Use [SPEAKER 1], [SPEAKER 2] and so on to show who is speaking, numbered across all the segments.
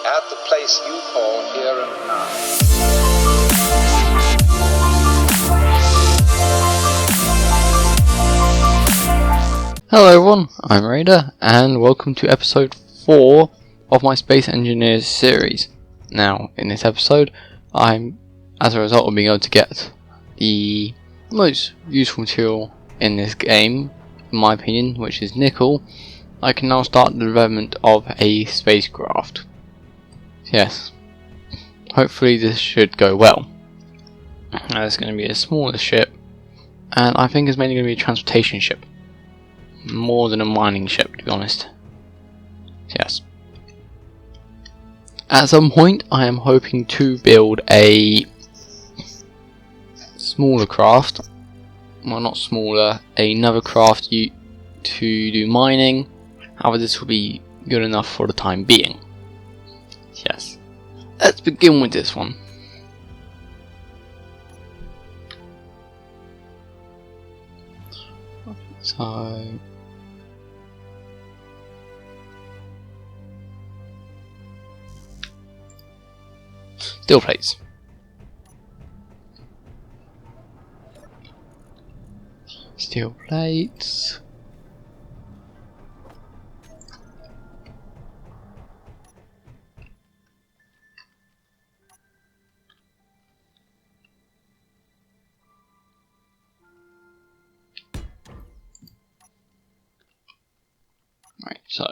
[SPEAKER 1] at the place you call here and now.
[SPEAKER 2] Hello everyone, I'm Raider, and welcome to episode 4 of my Space Engineers series. Now, in this episode, as a result of being able to get the most useful material in this game, in my opinion, which is nickel, I can now start the development of a spacecraft. Yes, hopefully this should go well. Now, it's going to be a smaller ship, and I think it's mainly going to be a transportation ship. More than a mining ship, to be honest. Yes. At some point, I am hoping to build a smaller craft. Well, not smaller, another craft to do mining. However, this will be good enough for the time being. Yes. Let's begin with this one. So... steel plates. Steel plates. Right, so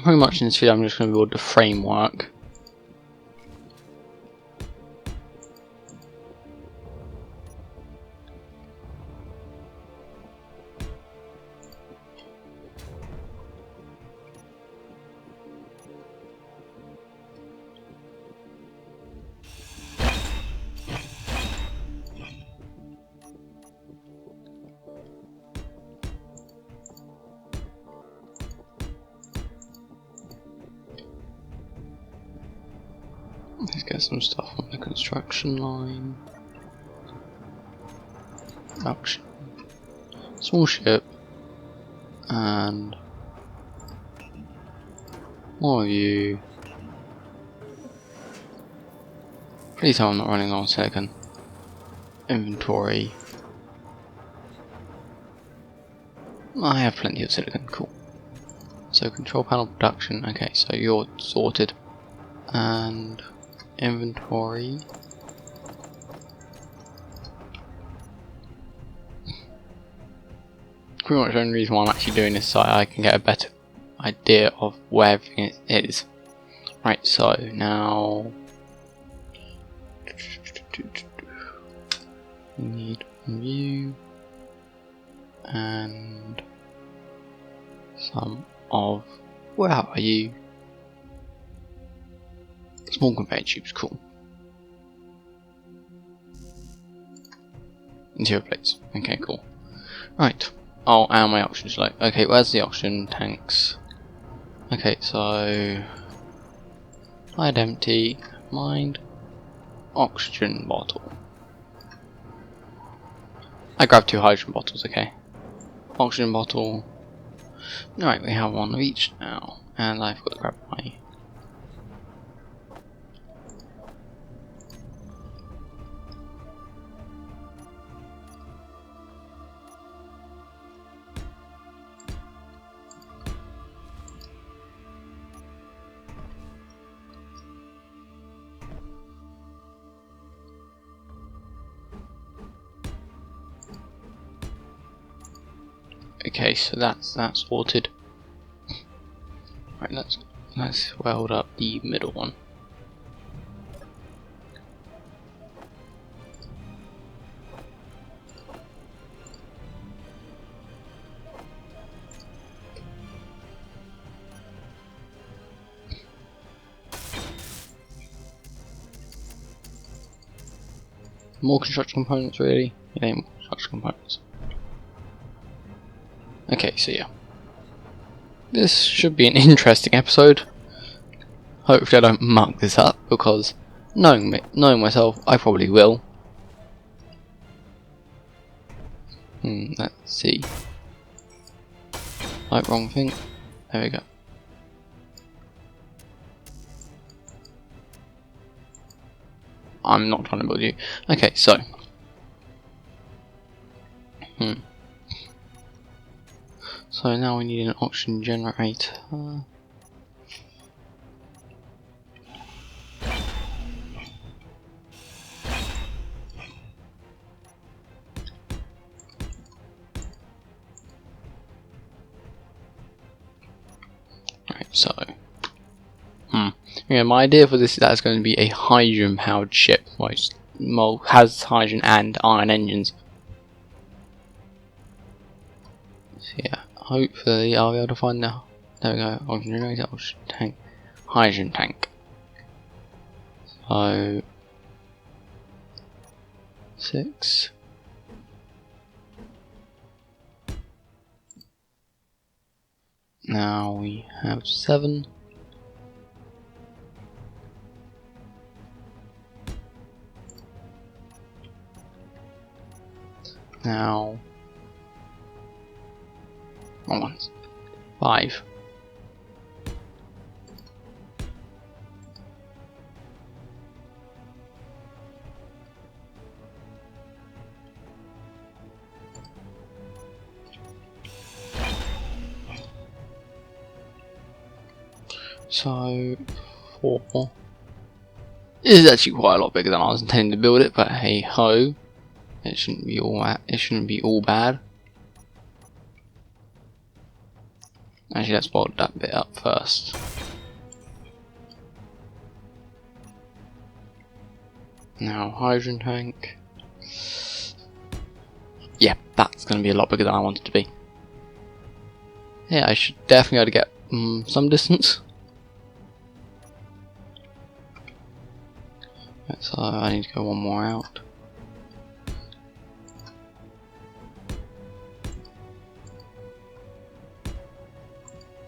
[SPEAKER 2] pretty much in this video I'm just going to build the framework. Let's get some stuff on the construction line. Production. Small ship. And more of you. Please tell I'm not running on silicon. Inventory. I have plenty of silicon, cool. So control panel production, okay, so you're sorted. And inventory. Pretty much the only reason why I'm actually doing this so I can get a better idea of where everything is. Right, so now we need one view and some of, where are you? Small conveyor tubes, cool. Interior plates, okay, cool. Right, oh, and my oxygen slope. Okay, where's the oxygen tanks? Okay, so I'd empty, mind, oxygen bottle. I grabbed 2 hydrogen bottles, okay. Oxygen bottle. Right, we have one of each now, and I've got to grab my okay, so that's sorted. Right, let's weld up the middle one. More construction components, really? Yeah, more construction components. Okay, so yeah. This should be an interesting episode. Hopefully I don't muck this up, because knowing myself, I probably will. Let's see. Like, wrong thing. There we go. I'm not trying to build you. Okay, so. So now we need an oxygen generator. Right, so. Yeah, my idea for this is that it's going to be a hydrogen powered ship, which has hydrogen and iron engines. So yeah, hopefully I'll be able to find the. There we go, oxygen generator, oxygen tank, hydrogen tank. So 6. Now we have 7. Now, wrong ones. 5. So 4. This is actually quite a lot bigger than I was intending to build it, but hey ho, it shouldn't be all bad. Actually, let's bolt that bit up first. Now, hydrogen tank. Yeah, that's going to be a lot bigger than I wanted to be. Yeah, I should definitely be able to get some distance. So I need to go one more out.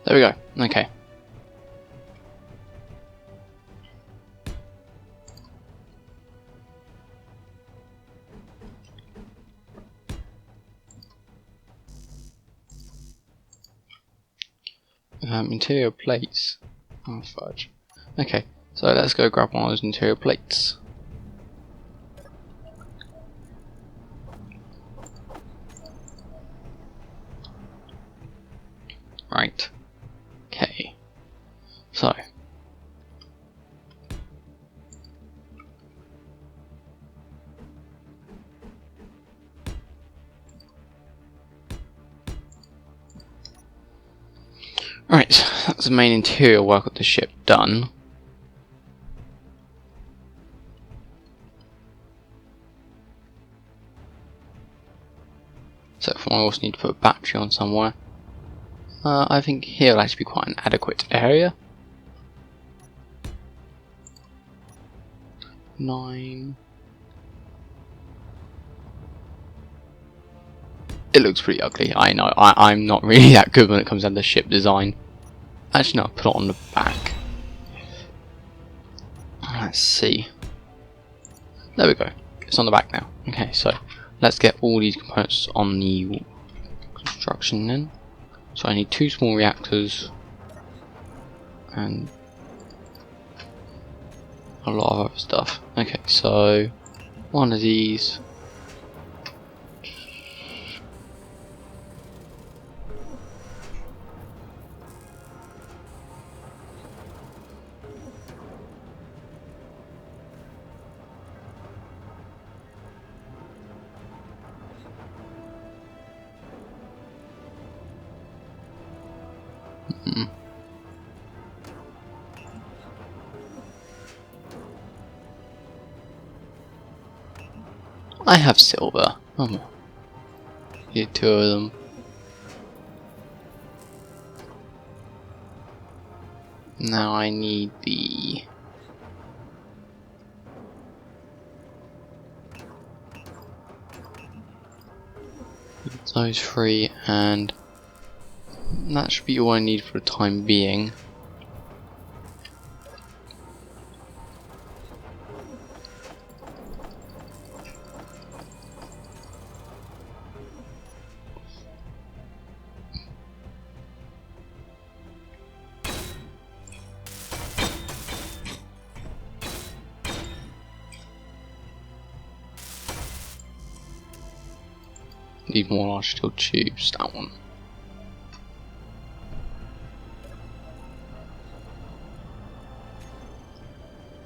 [SPEAKER 2] There we go. Okay. Interior plates. Oh fudge. Okay, so let's go grab one of those interior plates. Right. Okay. So. Right, that's the main interior work of the ship done. So I also need to put a battery on somewhere. I think here will actually be quite an adequate area. 9. It looks pretty ugly, I know. I'm not really that good when it comes down to ship design. Actually no, I'll put it on the back. Let's see. There we go. It's on the back now. Okay, so let's get all these components on the construction then. So I need 2 small reactors and a lot of other stuff. Okay, so one of these. I have silver. Oh, need 2 of them. Now I need those 3, and that should be all I need for the time being. need more large steel tubes. That one.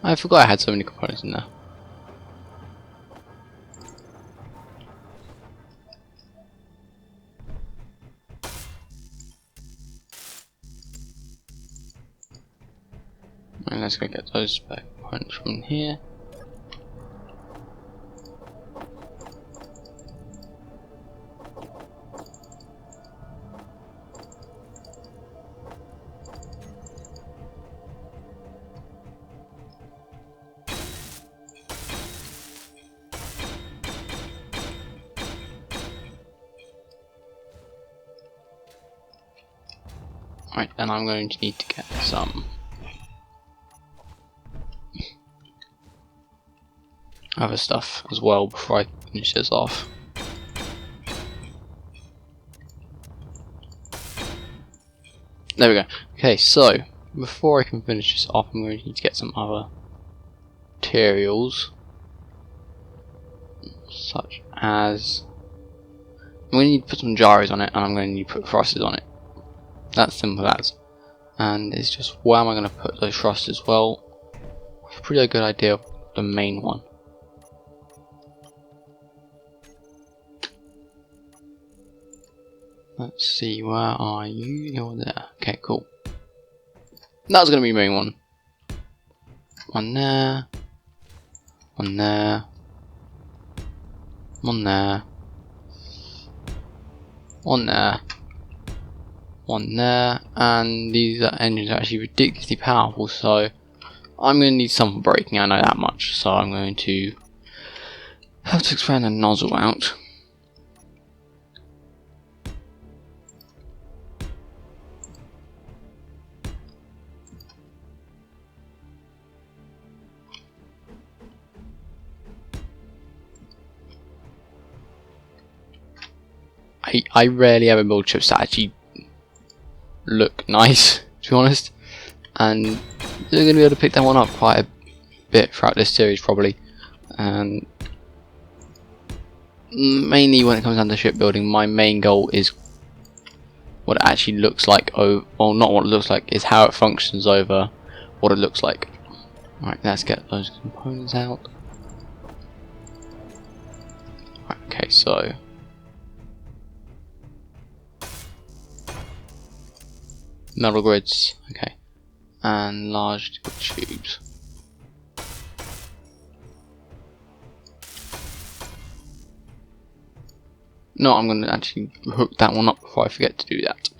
[SPEAKER 2] I forgot I had so many components in there. And let's go get those spare components from here. Right, and I'm going to need to get some other stuff as well before I finish this off. There we go. Okay, so before I can finish this off, I'm going to need to get some other materials, such as I'm going to need to put some gyros on it, and I'm going to need to put thrusters on it. That's simple as. And it's just where am I going to put those thrusters? Well, I've a pretty good idea of the main one. Let's see, where are you? You're there. Okay, cool. That's going to be the main one. One there. One there. One there. One there. One there. And these engines are actually ridiculously powerful, so I'm going to need some for braking, I know that much. So I'm going to have to expand the nozzle out. I rarely ever build chips that actually look nice, to be honest, and you're going to be able to pick that one up quite a bit throughout this series probably. And mainly when it comes down to shipbuilding, my main goal is what it actually looks like. Oh, well, not what it looks like, is how it functions over what it looks like. Right, let's get those components out. Right, okay, so metal grids, okay, and large steel tubes. No, I'm going to actually hook that one up before I forget to do that.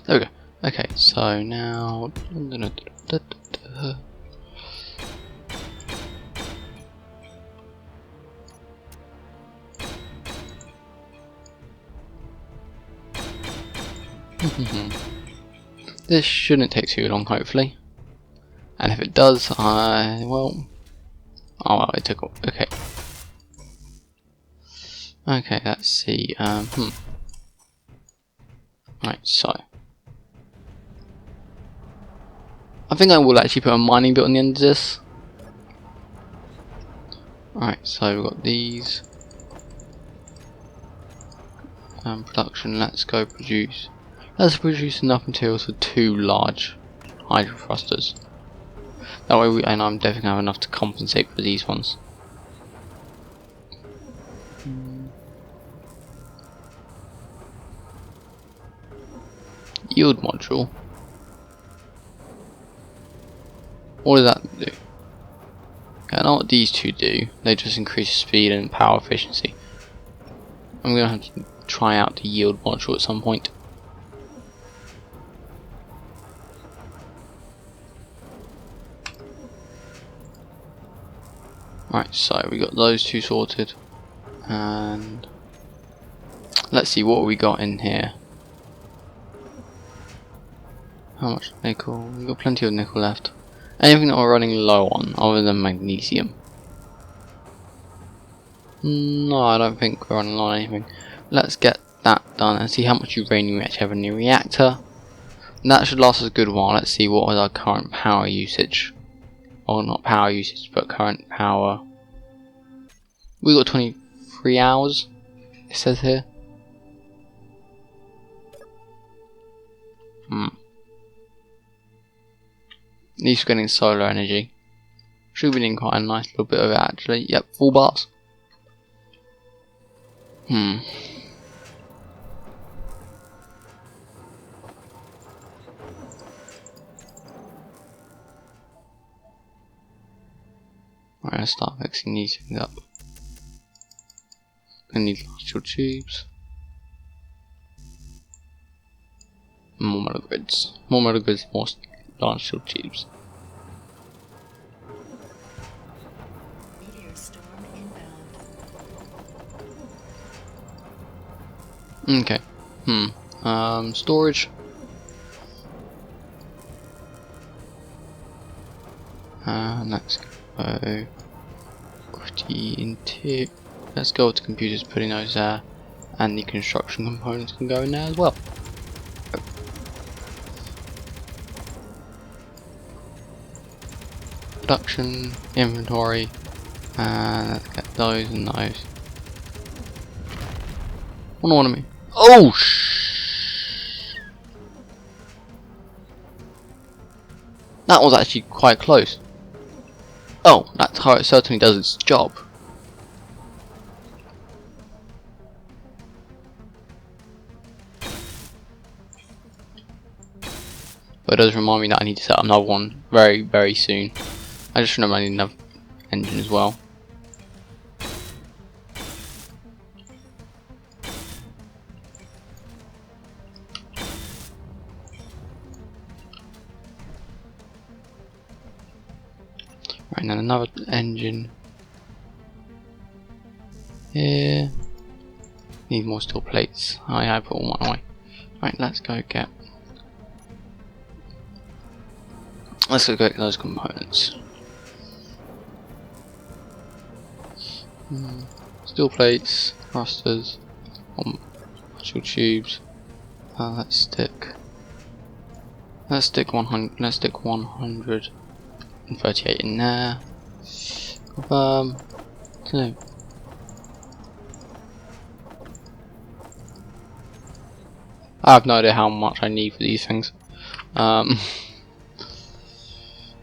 [SPEAKER 2] There we go. Okay, so now this shouldn't take too long, hopefully. And if it does, well, oh well, it took. Okay. Okay, let's see. Right, so I think I will actually put a mining bit on the end of this. Right, so we've got these. Production, let's go produce. Let's produce enough materials for 2 large hydro thrusters. That way and I'm definitely going to have enough to compensate for these ones. Yield module. What does that do? Okay, I know what these two do. They just increase speed and power efficiency. I'm going to have to try out the yield module at some point. Right, so we got those two sorted, and let's see what we got in here. How much nickel? We've got plenty of nickel left. Anything that we're running low on, other than magnesium? No, I don't think we're running low on anything. Let's get that done and see how much uranium we actually have in the reactor. And that should last us a good while. Let's see what is our current power usage. Or not power usage, but current power. We got 23 hours, it says here. At least we're getting solar energy. Should be getting quite a nice little bit of it actually. Yep, full bars. Right, let's start mixing these things up. Gonna need large steel tubes. More metal grids. More metal grids, more large steel tubes. Okay. Storage. Let's go. Let's go to computers, putting those there, and the construction components can go in there as well. Production, inventory, and let's get those and those. One of me. Oh that was actually quite close. Oh, that's how it certainly does its job. But it does remind me that I need to set up another one very, very soon. I just remember I need another engine as well. Right, now another engine here. Need more steel plates. Oh yeah, I put all mine away. Right, let's go get those components. Steel plates, thrusters, steel tubes. Let's stick 100. Let's stick 138 in there. No. I have no idea how much I need for these things.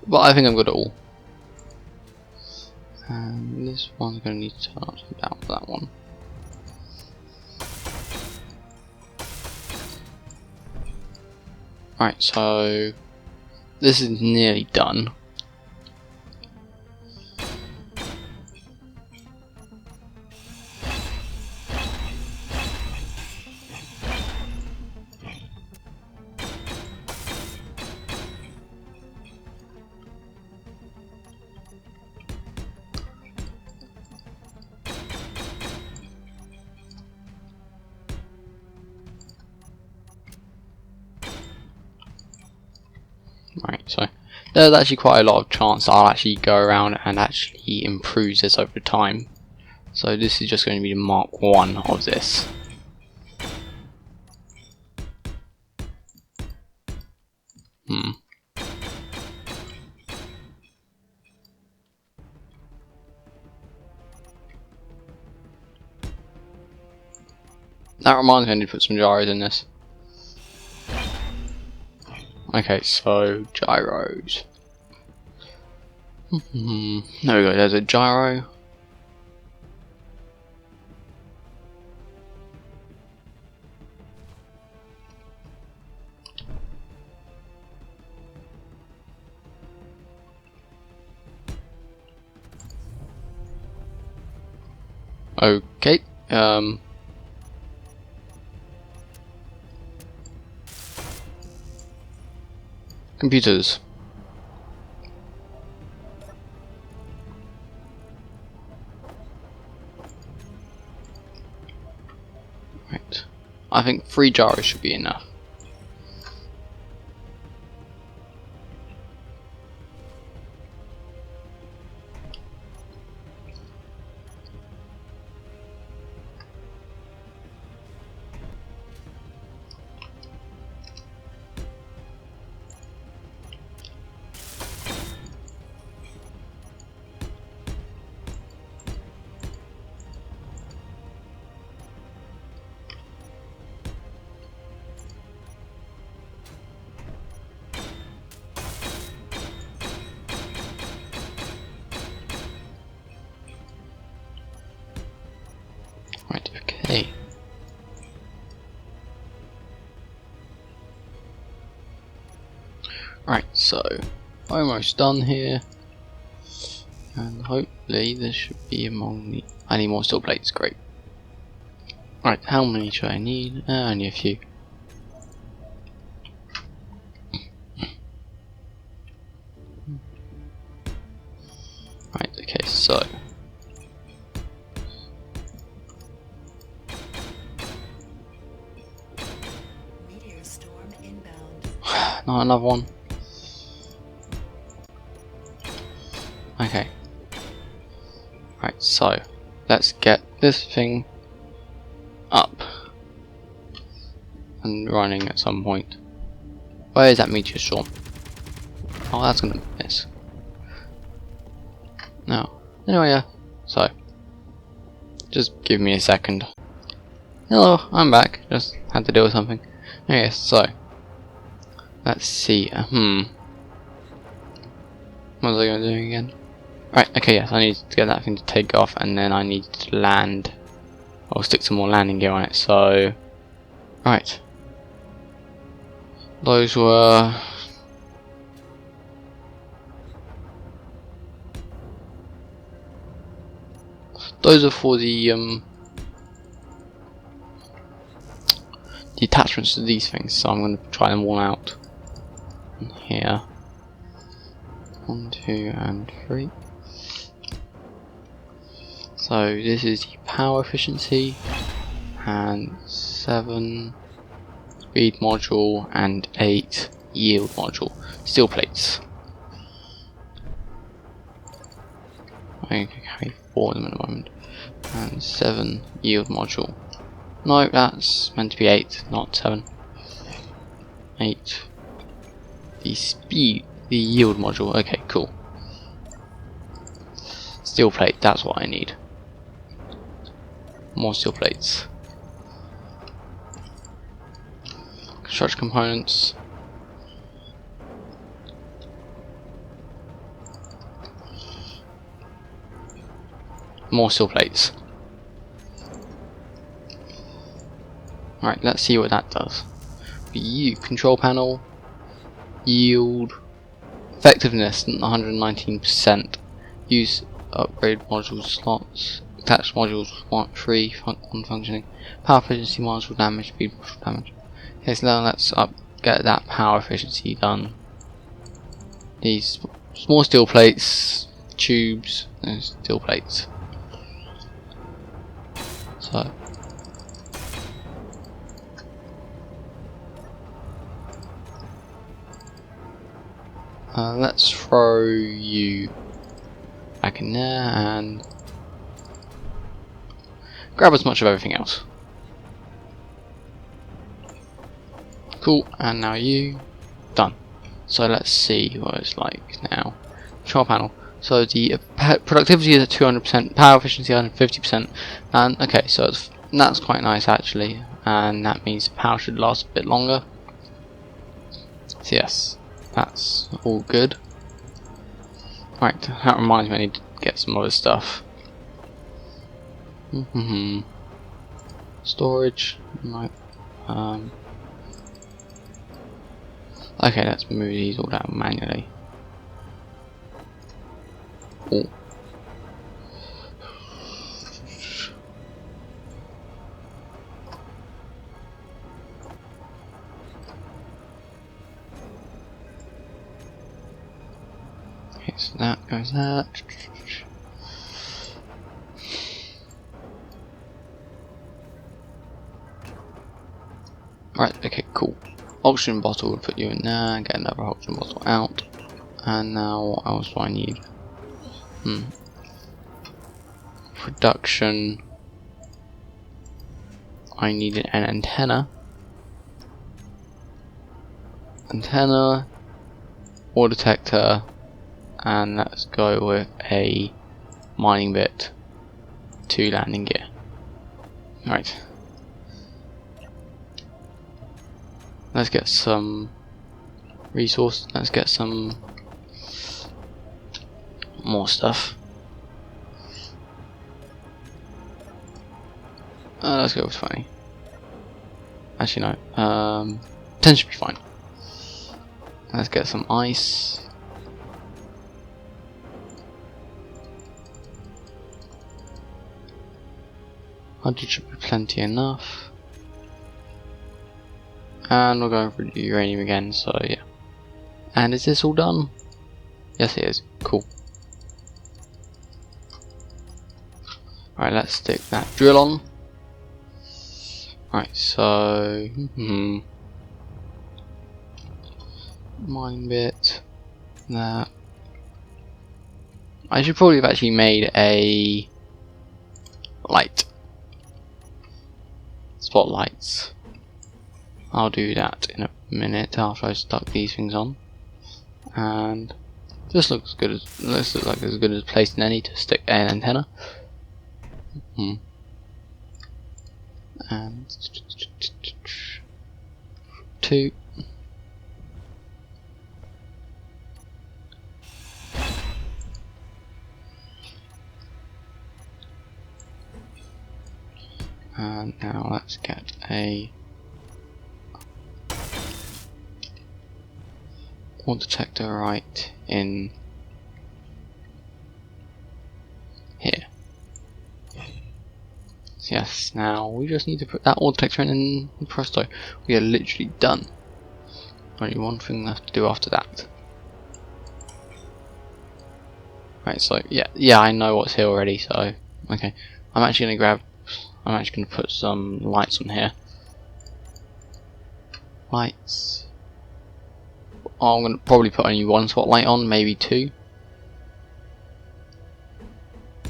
[SPEAKER 2] But I think I'm good at all. And this one's going to need to turn upside down for that one. Right, so this is nearly done. Right, so there's actually quite a lot of chance that I'll actually go around and actually improve this over time. So this is just going to be the Mark 1 of this. That reminds me I need to put some gyros in this. Okay, so gyros. There we go, there's a gyro. Okay, computers. Right, I think 3 gyros should be enough. so almost done here, and hopefully this should be among the. I need more steel plates. Great. Right, how many should I need? Only a few. Right, okay, so
[SPEAKER 3] Meteor storm inbound.
[SPEAKER 2] not another one. Okay. Right, so let's get this thing up and running at some point. Where is that meteor storm? Oh, that's gonna miss. No. Anyway, yeah. So, just give me a second. Hello, I'm back. Just had to deal with something. Okay, so let's see. What was I going to do again? Right. Okay. Yes, I need to get that thing to take off, and then I need to land. I'll stick some more landing gear on it. So, right. Those were. Those are for the attachments to these things, so I'm going to try them all out. And here, 1, 2, and 3. So this is the power efficiency, and 7 speed module, and 8 yield module. Steel plates. I can carry 4 of them at the moment, and 7 yield module. No, that's meant to be 8, not 7. 8. The yield module. Okay, cool. Steel plate. That's what I need. More steel plates. Construction components. More steel plates. Right, let's see what that does. Control panel, yield, effectiveness 119%. Use upgrade module slots. Attached modules 3 functioning. Power efficiency module damage, speed module damage. Okay, so now let's get that power efficiency done. These small steel plates, tubes, and steel plates. So let's throw you back in there and grab as much of everything else. Cool, and now you done. So let's see what it's like now. Control panel. So the productivity is at 200%, power efficiency 150%, and okay, so that's quite nice actually, and that means the power should last a bit longer. So yes, that's all good. Right, that reminds me I need to get some other stuff. Storage, no. Okay, let's move these all down manually. Oh. Okay, so that goes there. Right, okay, cool. Oxygen bottle would put you in there, get another oxygen bottle out. And now what else do I need? Production. I need an antenna. Antenna, ore detector, and let's go with a mining bit, 2 landing gear. Right. Let's get some resource. Let's get some more stuff. Let's go with 20. Actually no. 10 should be fine. Let's get some ice. Hydrogen should be plenty enough. And we're going for the uranium again, so yeah. And is this all done? Yes it is. Cool. Alright, let's stick that drill on. Right, so mine bit, that. I should probably have actually made a light. Spotlights. I'll do that in a minute after I stuck these things on. And this looks good as like as good as place in any to stick an antenna. And 2. And now let's get a wall detector right in here. Yes, now we just need to put that wall detector in presto. We are literally done. Only one thing left to do after that. Right, so yeah, I know what's here already, so okay. I'm actually gonna put some lights on here. Lights. Oh, I'm gonna probably put only one spotlight on, maybe 2.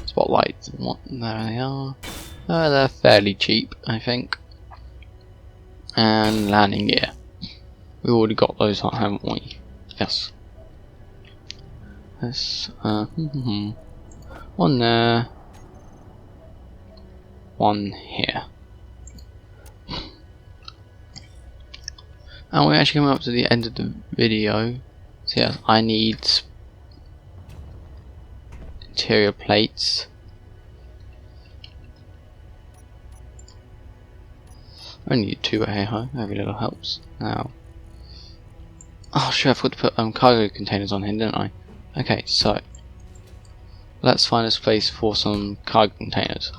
[SPEAKER 2] Spotlights. What? There they are. They're fairly cheap, I think. And landing gear. We already got those, haven't we? Yes. This. One there. One here. And we're actually coming up to the end of the video. So yes, I need interior plates. I only need 2, but hey ho, every little helps. Now, oh sure, I forgot to put cargo containers on here, didn't I? Okay, so let's find a space for some cargo containers.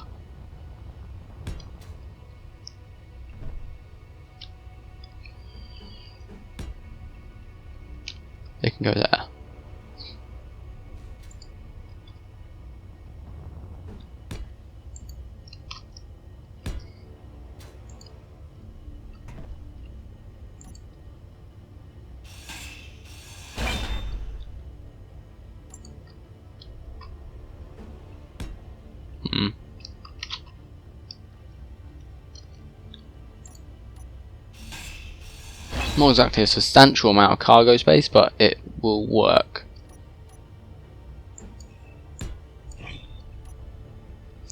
[SPEAKER 2] They can go there. Not exactly a substantial amount of cargo space, but it will work.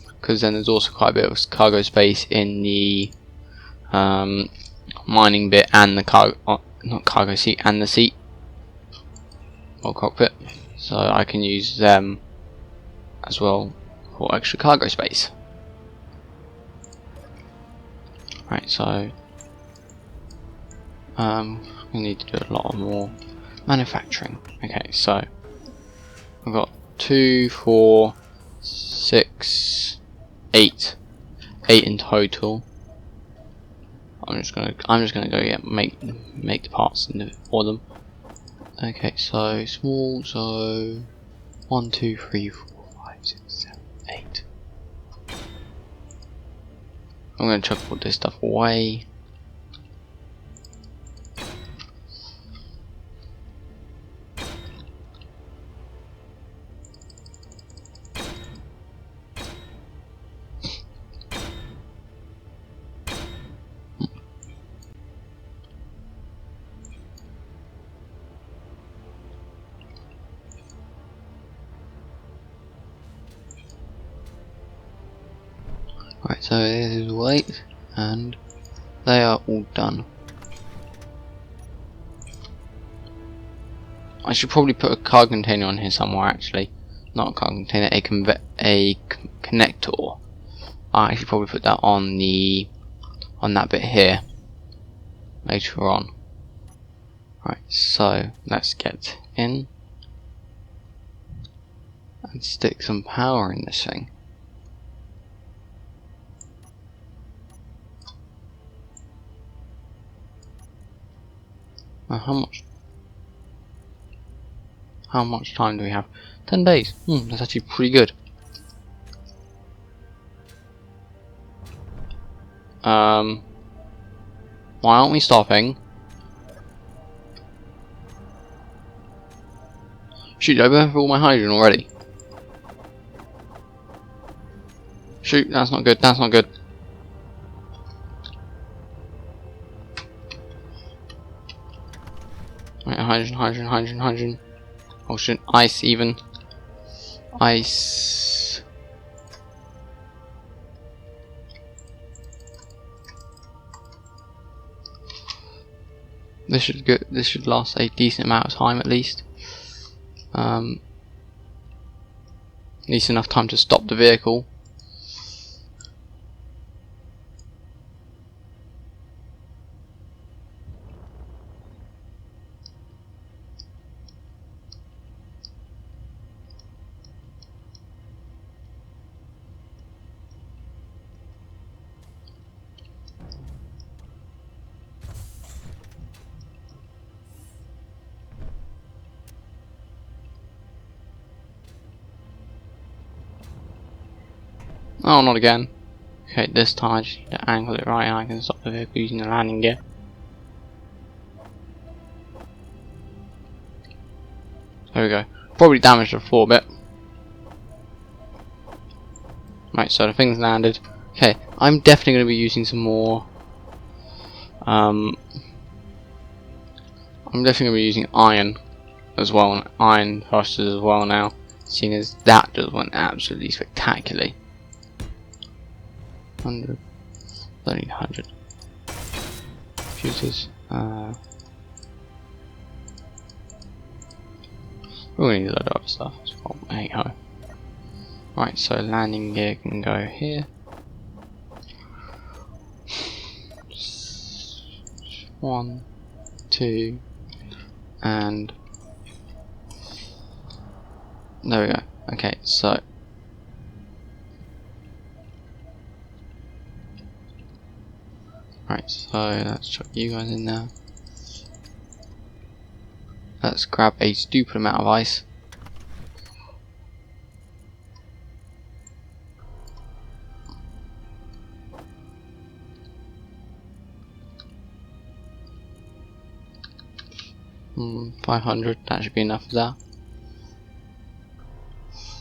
[SPEAKER 2] Because then there's also quite a bit of cargo space in the mining bit and the not cargo seat and the seat or cockpit, so I can use them as well for extra cargo space. Right, so we need to do a lot more manufacturing. Okay, so we've got 2, 4, 6, 8 in total. I'm just gonna go make the parts for them. Okay, so small, so 1, 2, 3, 4, 5, 6, 7, 8. I'm gonna chuck all this stuff away. Right, so this is weight, and they are all done. I should probably put a cargo container on here somewhere, actually. Not a cargo container, a connector. I should probably put that on that bit here later on. Right, so let's get in and stick some power in this thing. Now how much time do we have? 10 days. That's actually pretty good. Why aren't we stopping? Shoot, I burn through all my hydrogen already. Shoot, that's not good, that's not good. Right, hydrogen. Oh shit, ice even. Ice. This should last a decent amount of time at least. At least enough time to stop the vehicle. Oh, not again. Okay, this time I just need to angle it right and I can stop the vehicle using the landing gear. There we go. Probably damaged the floor a bit. Right, so the thing's landed. Okay, I'm definitely going to be using some more. I'm definitely going to be using iron as well, and iron thrusters as well now, seeing as that just went absolutely spectacularly. 100, 1300 fuses. We need a load of other stuff as well. Hey ho. Right, so landing gear can go here. 1, 2, and there we go. Okay, so right, so let's chuck you guys in there. Let's grab a stupid amount of ice. Hmm, 500, that should be enough of that.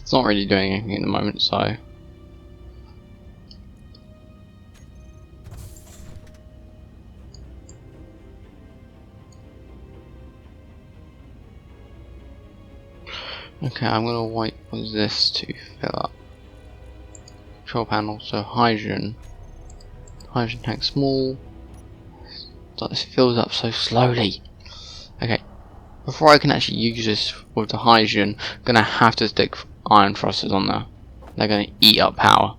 [SPEAKER 2] It's not really doing anything at the moment, so okay, I'm gonna wait for this to fill up. Control panel, so hydrogen tank small. So this fills up so slowly. Okay, before I can actually use this with the hydrogen, I'm gonna have to stick iron thrusters on there. They're gonna eat up power.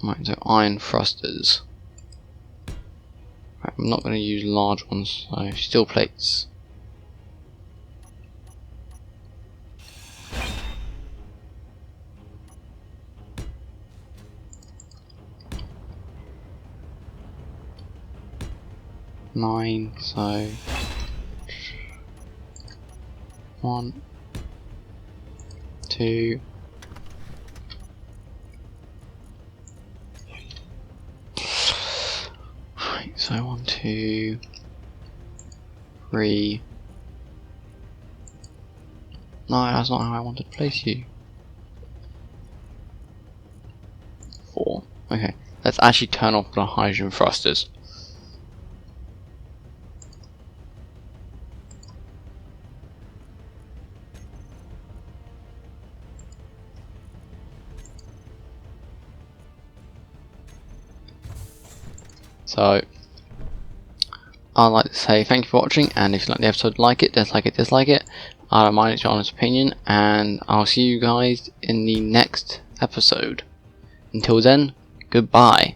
[SPEAKER 2] Right, so iron thrusters. Right, I'm not gonna use large ones, so steel plates. Nine, so 1, 2, right, so 1, 2, 3. No, that's not how I wanted to place you. 4. Okay, let's actually turn off the hydrogen thrusters. So, I'd like to say thank you for watching, and if you like the episode, like it, dislike it. I don't mind, it's your honest opinion, and I'll see you guys in the next episode. Until then, goodbye.